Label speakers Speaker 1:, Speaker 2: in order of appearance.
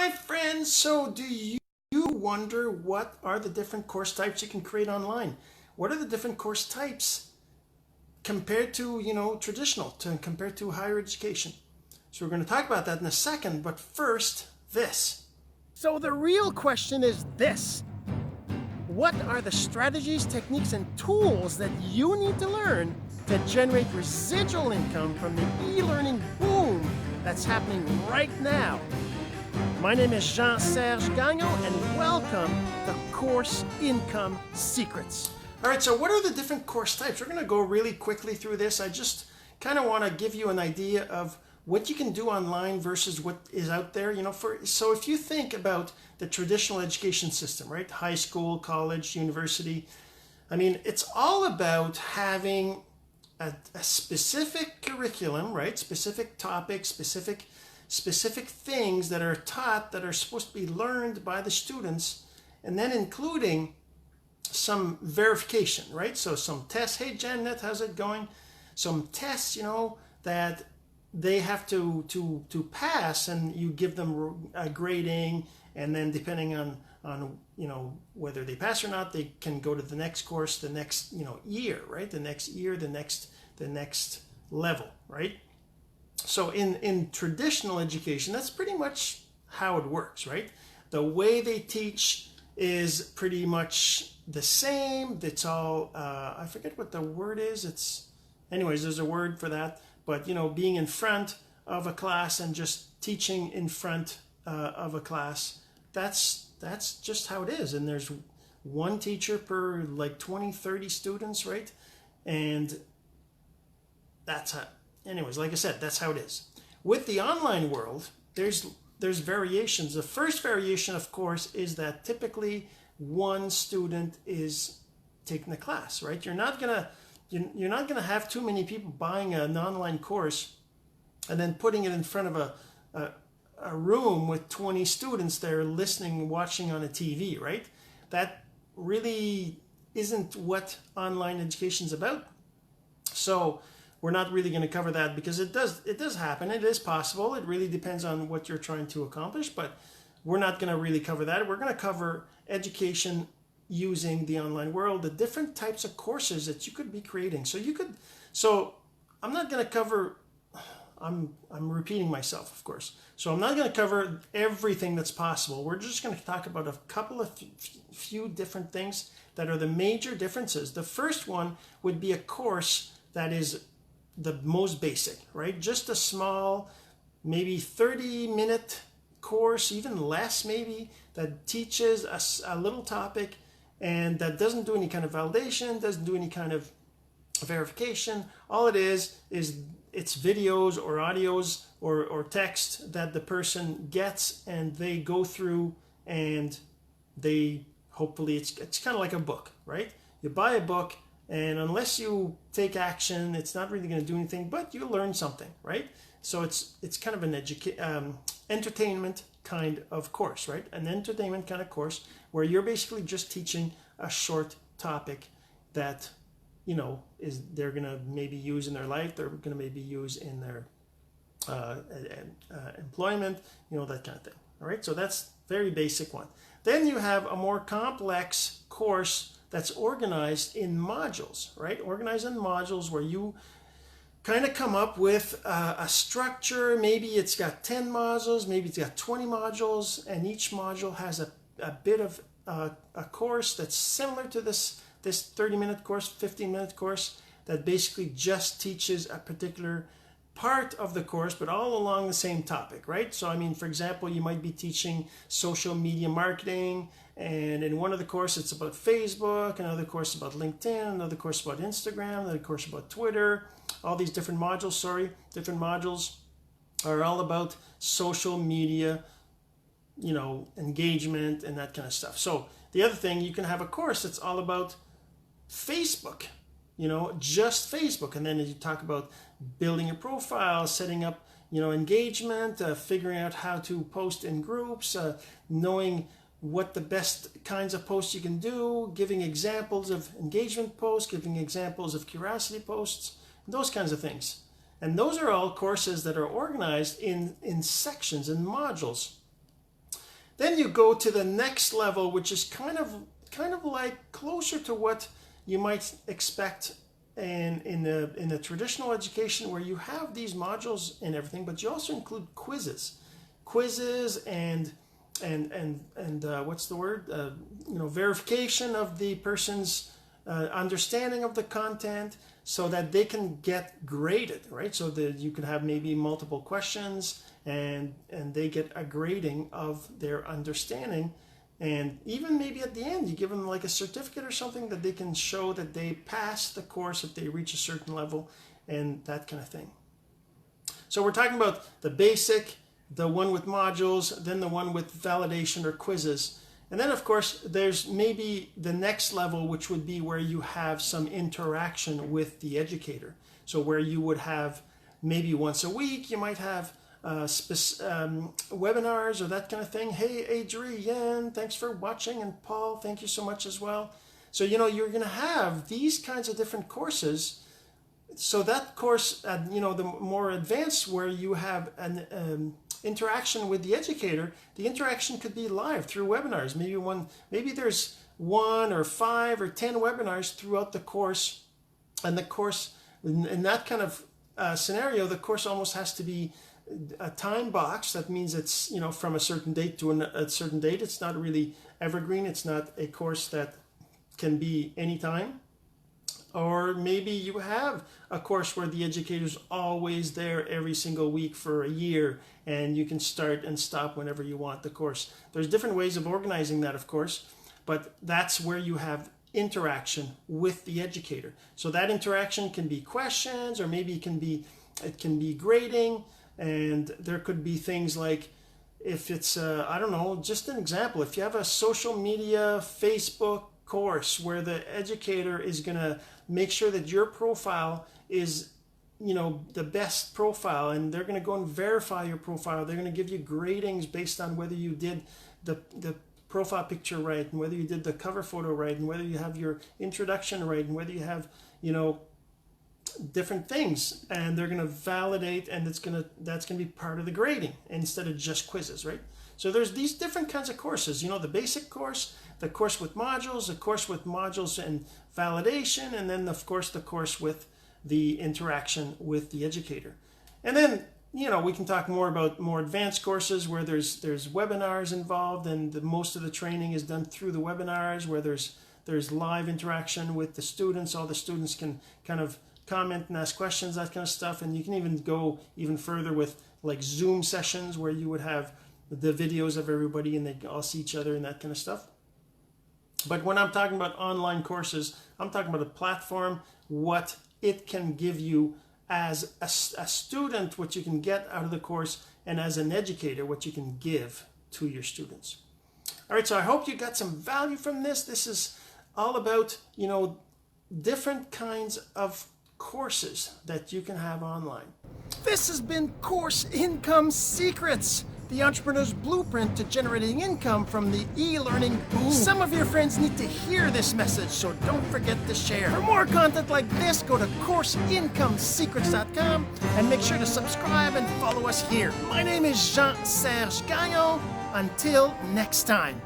Speaker 1: my friends, so do you wonder what are the different course types you can create online? What are the different course types compared to, traditional, compared to higher education? So we're going to talk about that in a second, but first, this. So the real question is this. What are the strategies, techniques, and tools that you need to learn to generate residual income from the e-learning boom that's happening right now? My name is Jean-Serge and welcome to Course Income Secrets. All right, so what are the different course types? We're going to go really quickly through this. I just kind of want to give you an idea of what you can do online versus what is out there. So if you think about the traditional education system, right? High school, college, university. I mean, it's all about having a specific curriculum, right? Specific topics, specific things that are taught that are supposed to be learned by the students, and then including some verification, right? So some tests. Hey, Janet, how's it going? Some tests, that they have to pass, and you give them a grading, and then depending on whether they pass or not, they can go to the next course, the next year, right? The next year, the next level, right? So in traditional education, that's pretty much how it works, right? The way they teach is pretty much the same. It's all I forget what the word is. Anyways, there's a word for that. But being in front of a class and just teaching in front of a class, that's just how it is. And there's one teacher per like 20-30 students, right? And that's how, anyways, like I said, that's how it is. With the online world, there's variations. The first variation, of course, is that typically one student is taking the class, right? You're not gonna have too many people buying an online course and then putting it in front of a room with 20 students there listening, watching on a TV, right? That really isn't what online education is about. So we're not really going to cover that because it does happen. It is possible. It really depends on what you're trying to accomplish, but we're not going to really cover that. We're going to cover education using the online world, the different types of courses that you could be creating. So I'm not going to cover, I'm repeating myself, of course. So I'm not going to cover everything that's possible. We're just going to talk about a couple of few different things that are the major differences. The first one would be a course that is the most basic, right? Just a small, maybe 30-minute course, even less maybe, that teaches us a little topic and that doesn't do any kind of validation, doesn't do any kind of verification. All it is it's videos or audios or text that the person gets and they go through, and they hopefully it's kind of like a book, right? You buy a book, and unless you take action, it's not really going to do anything, but you learn something, right? So it's kind of an entertainment kind of course, right? An entertainment kind of course where you're basically just teaching a short topic that is they're going to maybe use in their life, they're going to maybe use in their employment, that kind of thing. All right, so that's very basic one. Then you have a more complex course that's organized in modules, right? Organized in modules where you kind of come up with a structure. Maybe it's got 10 modules, maybe it's got 20 modules, and each module has a bit of a course that's similar to this 30-minute course, 15-minute course that basically just teaches a particular part of the course, but all along the same topic, right? So, I mean, for example, you might be teaching social media marketing, and in one of the courses, it's about Facebook, another course about LinkedIn, another course about Instagram, another course about Twitter. All these different modules are all about social media, engagement and that kind of stuff. So the other thing, you can have a course that's all about Facebook, just Facebook. And then you talk about building a profile, setting up, engagement, figuring out how to post in groups, knowing what the best kinds of posts you can do, giving examples of engagement posts, giving examples of curiosity posts, those kinds of things. And those are all courses that are organized in sections and modules. Then you go to the next level, which is kind of like closer to what you might expect in the traditional education, where you have these modules and everything, but you also include quizzes and what's the word? Verification of the person's understanding of the content, so that they can get graded, right? So that you can have maybe multiple questions, and they get a grading of their understanding, and even maybe at the end you give them like a certificate or something that they can show that they passed the course if they reach a certain level, and that kind of thing. So we're talking about the basic, the one with modules, then the one with validation or quizzes. And then of course there's maybe the next level, which would be where you have some interaction with the educator. So where you would have maybe once a week, you might have webinars or that kind of thing. Hey Adrienne, thanks for watching, and Paul, thank you so much as well. So you're going to have these kinds of different courses. So that course, the more advanced, where you have an interaction with the educator, the interaction could be live through webinars. Maybe there's 1 or 5 or 10 webinars throughout the course, and the course in that kind of scenario, the course almost has to be a time box. That means it's from a certain date to a certain date. It's not really evergreen. It's not a course that can be anytime. Or maybe you have a course where the educator's always there every single week for a year, and you can start and stop whenever you want the course. There's different ways of organizing that, of course, but that's where you have interaction with the educator. So that interaction can be questions, or maybe it can be grading, and there could be things like, if it's I don't know, just an example, if you have a social media Facebook course where the educator is going to make sure that your profile is the best profile, and they're going to go and verify your profile. They're going to give you gradings based on whether you did the profile picture right, and whether you did the cover photo right, and whether you have your introduction right, and whether you have different things, and they're going to validate, and that's going to be part of the grading instead of just quizzes, right? So there's these different kinds of courses, the basic course, the course with modules, the course with modules and validation, and then of course the course with the interaction with the educator. And then we can talk more about more advanced courses where there's webinars involved, and most of the training is done through the webinars, where there's live interaction with the students. All the students can kind of comment and ask questions, that kind of stuff. And you can even go even further with like Zoom sessions, where you would have the videos of everybody and they all see each other and that kind of stuff. But when I'm talking about online courses, I'm talking about a platform, what it can give you as a student, what you can get out of the course, and as an educator, what you can give to your students. All right, so I hope you got some value from this. This is all about, different kinds of courses that you can have online. This has been Course Income Secrets, the entrepreneur's blueprint to generating income from the e-learning boom. Some of your friends need to hear this message, so don't forget to share. For more content like this, go to CourseIncomeSecrets.com and make sure to subscribe and follow us here. My name is Jean-Serge Gagnon. Until next time.